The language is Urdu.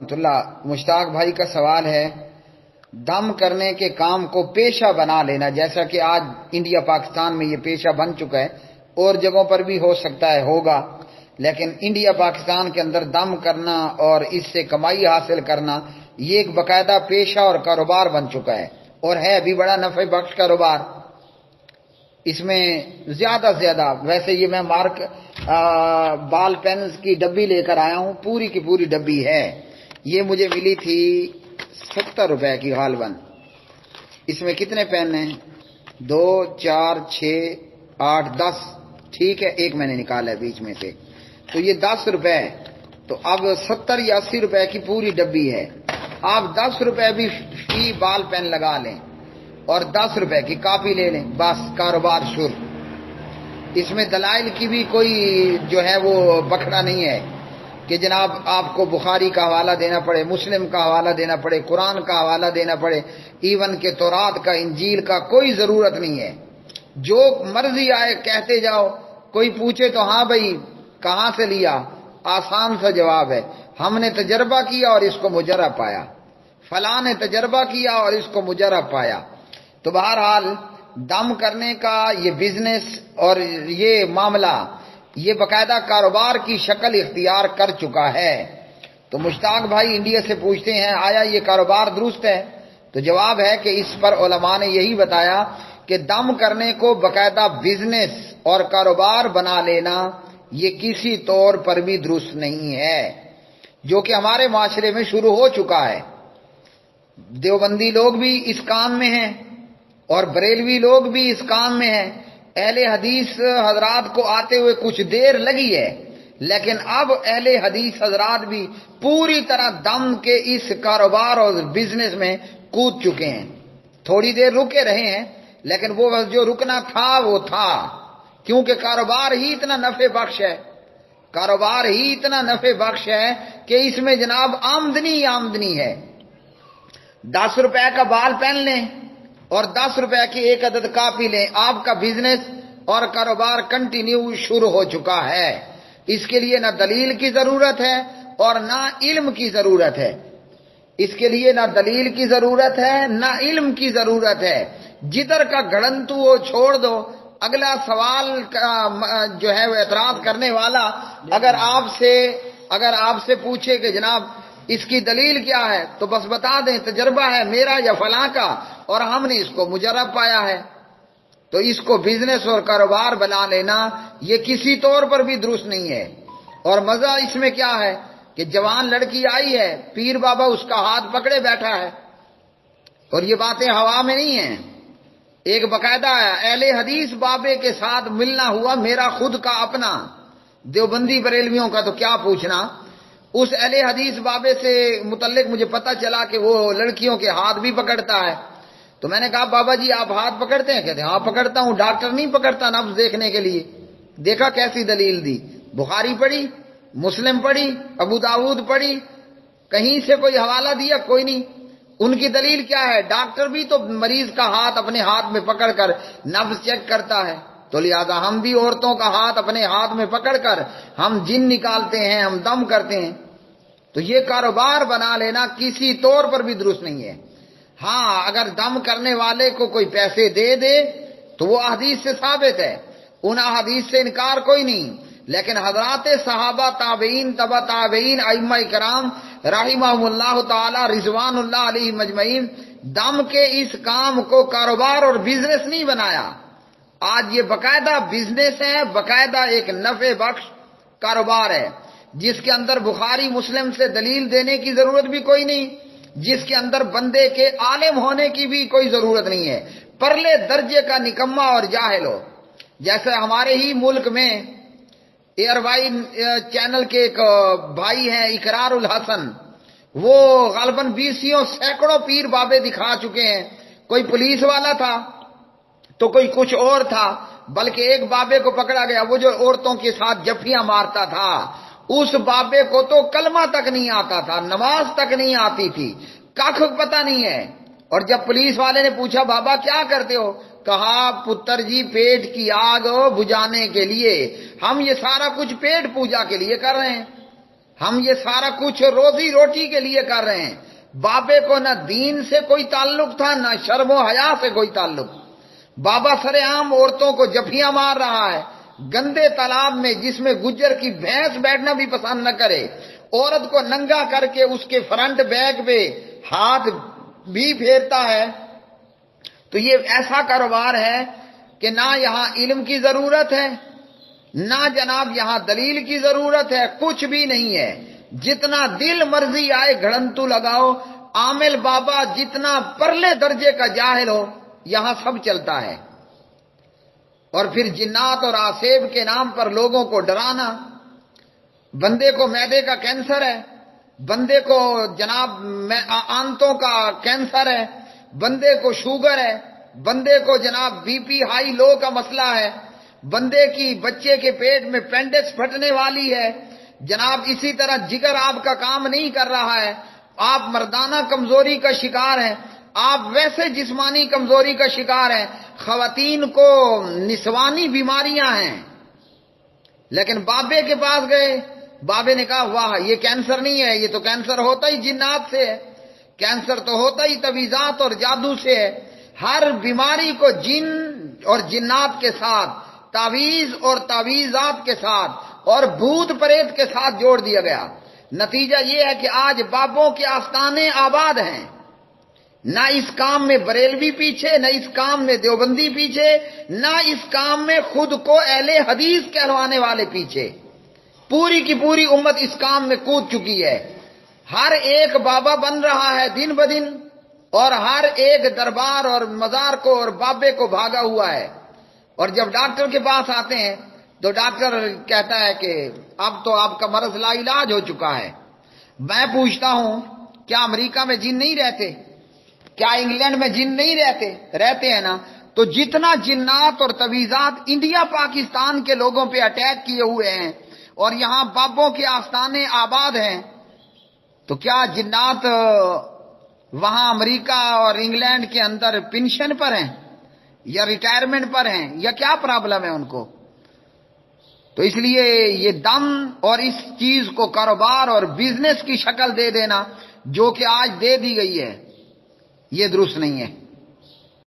رحمۃ اللہ، مشتاق بھائی کا سوال ہے، دم کرنے کے کام کو پیشہ بنا لینا، جیسا کہ آج انڈیا پاکستان میں یہ پیشہ بن چکا ہے، اور جگہوں پر بھی ہو سکتا ہے ہوگا، لیکن انڈیا پاکستان کے اندر دم کرنا اور اس سے کمائی حاصل کرنا یہ ایک باقاعدہ پیشہ اور کاروبار بن چکا ہے، اور ہے بھی بڑا نفع بخش کاروبار۔ اس میں زیادہ سے زیادہ، ویسے یہ میں مارک بال پینز کی ڈبی لے کر آیا ہوں، پوری کی پوری ڈبی ہے، یہ مجھے ملی تھی 70 روپے کی غالباً۔ اس میں کتنے پین ہیں؟ 2 4 6 8 10، ٹھیک ہے، ایک میں نے نکالا ہے بیچ میں سے، تو یہ 10 روپے، تو اب 70 یا 80 روپے کی پوری ڈبی ہے۔ آپ 10 روپے بھی فی بال پین لگا لیں اور 10 روپے کی کاپی لے لیں، بس کاروبار شروع۔ اس میں دلائل کی بھی کوئی جو ہے وہ بکھڑا نہیں ہے کہ جناب آپ کو بخاری کا حوالہ دینا پڑے، مسلم کا حوالہ دینا پڑے، قرآن کا حوالہ دینا پڑے، ایون کہ تورات کا، انجیل کا، کوئی ضرورت نہیں ہے۔ جو مرضی آئے کہتے جاؤ، کوئی پوچھے تو ہاں بھائی کہاں سے لیا، آسان سا جواب ہے، ہم نے تجربہ کیا اور اس کو مجرب پایا، فلاں نے تجربہ کیا اور اس کو مجرب پایا۔ تو بہرحال دم کرنے کا یہ بزنس اور یہ معاملہ یہ باقاعدہ کاروبار کی شکل اختیار کر چکا ہے۔ تو مشتاق بھائی انڈیا سے پوچھتے ہیں آیا یہ کاروبار درست ہے؟ تو جواب ہے کہ اس پر علماء نے یہی بتایا کہ دم کرنے کو باقاعدہ بزنس اور کاروبار بنا لینا یہ کسی طور پر بھی درست نہیں ہے، جو کہ ہمارے معاشرے میں شروع ہو چکا ہے۔ دیوبندی لوگ بھی اس کام میں ہیں اور بریلوی لوگ بھی اس کام میں ہیں۔ اہل حدیث حضرات کو آتے ہوئے کچھ دیر لگی ہے، لیکن اب اہل حدیث حضرات بھی پوری طرح دم کے اس کاروبار اور بزنس میں کود چکے ہیں۔ تھوڑی دیر رکے رہے ہیں، لیکن وہ جو رکنا تھا وہ تھا، کیونکہ کاروبار ہی اتنا نفع بخش ہے، کاروبار ہی اتنا نفع بخش ہے کہ اس میں جناب آمدنی ہے۔ 10 روپے کا بال پین لیں اور 10 روپے کی ایک عدد کاپی لیں، آپ کا بزنس اور کاروبار کنٹینیو شروع ہو چکا ہے۔ اس کے لیے نہ دلیل کی ضرورت ہے اور نہ علم کی ضرورت ہے، اس کے لیے نہ دلیل کی ضرورت ہے نہ علم کی ضرورت ہے، جدھر کا گھڑنتو وہ چھوڑ دو۔ اگلا سوال کا جو ہے وہ اعتراض کرنے والا اگر آپ سے پوچھے کہ جناب اس کی دلیل کیا ہے، تو بس بتا دیں تجربہ ہے میرا یا فلاں کا اور ہم نے اس کو مجرب پایا ہے۔ تو اس کو بزنس اور کاروبار بنا لینا یہ کسی طور پر بھی درست نہیں ہے۔ اور مزہ اس میں کیا ہے کہ جوان لڑکی آئی ہے، پیر بابا اس کا ہاتھ پکڑے بیٹھا ہے، اور یہ باتیں ہوا میں نہیں ہیں، ایک باقاعدہ اہل حدیث بابے کے ساتھ ملنا ہوا، میرا خود کا اپنا، دیوبندی بریلویوں کا تو کیا پوچھنا۔ اس اہل حدیث بابے سے متعلق مجھے پتا چلا کہ وہ لڑکیوں کے ہاتھ بھی پکڑتا ہے، تو میں نے کہا بابا جی آپ ہاتھ پکڑتے ہیں؟ کہتے ہیں ہاں پکڑتا ہوں، ڈاکٹر نہیں پکڑتا نبض دیکھنے کے لیے۔ دیکھا کیسی دلیل دی، بخاری پڑھی، مسلم پڑھی، ابو داؤد پڑھی، کہیں سے کوئی حوالہ دیا؟ کوئی نہیں۔ ان کی دلیل کیا ہے؟ ڈاکٹر بھی تو مریض کا ہاتھ اپنے ہاتھ میں پکڑ کر نبض چیک کرتا ہے، تو لہذا ہم بھی عورتوں کا ہاتھ اپنے ہاتھ میں پکڑ کر ہم جن نکالتے ہیں، ہم دم کرتے ہیں۔ تو یہ کاروبار بنا لینا کسی طور پر بھی درست نہیں ہے۔ ہاں اگر دم کرنے والے کو کوئی پیسے دے تو وہ احادیث سے ثابت ہے، ان احادیث سے انکار کوئی نہیں، لیکن حضرات صحابہ، تابعین، تبع تابعین، ائمہ کرام رحمہم اللہ تعالی رضوان اللہ علیہ مجمعین، دم کے اس کام کو کاروبار اور بزنس نہیں بنایا۔ آج یہ باقاعدہ بزنس ہے، باقاعدہ ایک نفع بخش کاروبار ہے، جس کے اندر بخاری مسلم سے دلیل دینے کی ضرورت بھی کوئی نہیں، جس کے اندر بندے کے عالم ہونے کی بھی کوئی ضرورت نہیں ہے، پرلے درجے کا نکما اور جاہل ہو۔ جیسے ہمارے ہی ملک میں ایئر وائی چینل کے ایک بھائی ہیں اقرار الحسن، وہ غالباً 20 سینکڑوں پیر بابے دکھا چکے ہیں، کوئی پولیس والا تھا تو کوئی کچھ اور تھا، بلکہ ایک بابے کو پکڑا گیا، وہ جو عورتوں کے ساتھ جفیاں مارتا تھا، اس بابے کو تو کلمہ تک نہیں آتا تھا، نماز تک نہیں آتی تھی، کخ پتہ نہیں ہے۔ اور جب پولیس والے نے پوچھا بابا کیا کرتے ہو، کہا پتر جی پیٹ کی آگ بجھانے کے لیے، ہم یہ سارا کچھ پیٹ پوجا کے لیے کر رہے ہیں۔ ہم یہ سارا کچھ روزی روٹی کے لیے کر رہے ہیں. بابے کو نہ دین سے کوئی تعلق تھا نہ شرم و حیا سے کوئی تعلق. بابا سر عام عورتوں کو جفیاں مار رہا ہے گندے تالاب میں جس میں گجر کی بھینس بیٹھنا بھی پسند نہ کرے. عورت کو ننگا کر کے اس کے فرنٹ بیک پہ ہاتھ بھی پھیرتا ہے. تو یہ ایسا کاروبار ہے کہ نہ یہاں علم کی ضرورت ہے نہ جناب یہاں دلیل کی ضرورت ہے، کچھ بھی نہیں ہے. جتنا دل مرضی آئے گھڑنتو لگاؤ. عامل بابا جتنا پرلے درجے کا جاہل ہو یہاں سب چلتا ہے. اور پھر جنات اور آسیب کے نام پر لوگوں کو ڈرانا. بندے کو معدے کا کینسر ہے، بندے کو جناب آنتوں کا کینسر ہے، بندے کو شوگر ہے، بندے کو جناب بی پی ہائی لو کا مسئلہ ہے، بندے کی بچے کے پیٹ میں پینڈکس پھٹنے والی ہے. جناب اسی طرح جگر آپ کا کام نہیں کر رہا ہے، آپ مردانہ کمزوری کا شکار ہیں، آپ ویسے جسمانی کمزوری کا شکار ہیں. خواتین کو نسوانی بیماریاں ہیں. لیکن بابے کے پاس گئے، بابے نے کہا واہ یہ کینسر نہیں ہے، یہ تو کینسر ہوتا ہی جنات سے ہے، کینسر تو ہوتا ہی تویزات اور جادو سے ہے. ہر بیماری کو جن اور جنات کے ساتھ، تعویذ اور تعویذات کے ساتھ اور بھوت پریت کے ساتھ جوڑ دیا گیا. نتیجہ یہ ہے کہ آج بابوں کے آستانے آباد ہیں. نہ اس کام میں بریلوی پیچھے، نہ اس کام میں دیوبندی پیچھے، نہ اس کام میں خود کو اہل حدیث کہلوانے والے پیچھے. پوری کی پوری امت اس کام میں کود چکی ہے. ہر ایک بابا بن رہا ہے دن بدن، اور ہر ایک دربار اور مزار کو اور بابے کو بھاگا ہوا ہے. اور جب ڈاکٹر کے پاس آتے ہیں تو ڈاکٹر کہتا ہے کہ اب تو آپ کا مرض لا علاج ہو چکا ہے. میں پوچھتا ہوں کیا امریکہ میں جن نہیں رہتے؟ کیا انگلینڈ میں جن نہیں رہتے ہیں نا؟ تو جتنا جنات اور تویزات انڈیا پاکستان کے لوگوں پہ اٹیک کیے ہوئے ہیں اور یہاں بابوں کے آستانے آباد ہیں، تو کیا جنات وہاں امریکہ اور انگلینڈ کے اندر پینشن پر ہیں یا ریٹائرمنٹ پر ہیں یا کیا پرابلم ہے ان کو؟ تو اس لیے یہ دم اور اس چیز کو کاروبار اور بزنس کی شکل دے دینا جو کہ آج دے دی گئی ہے، یہ درست نہیں ہے.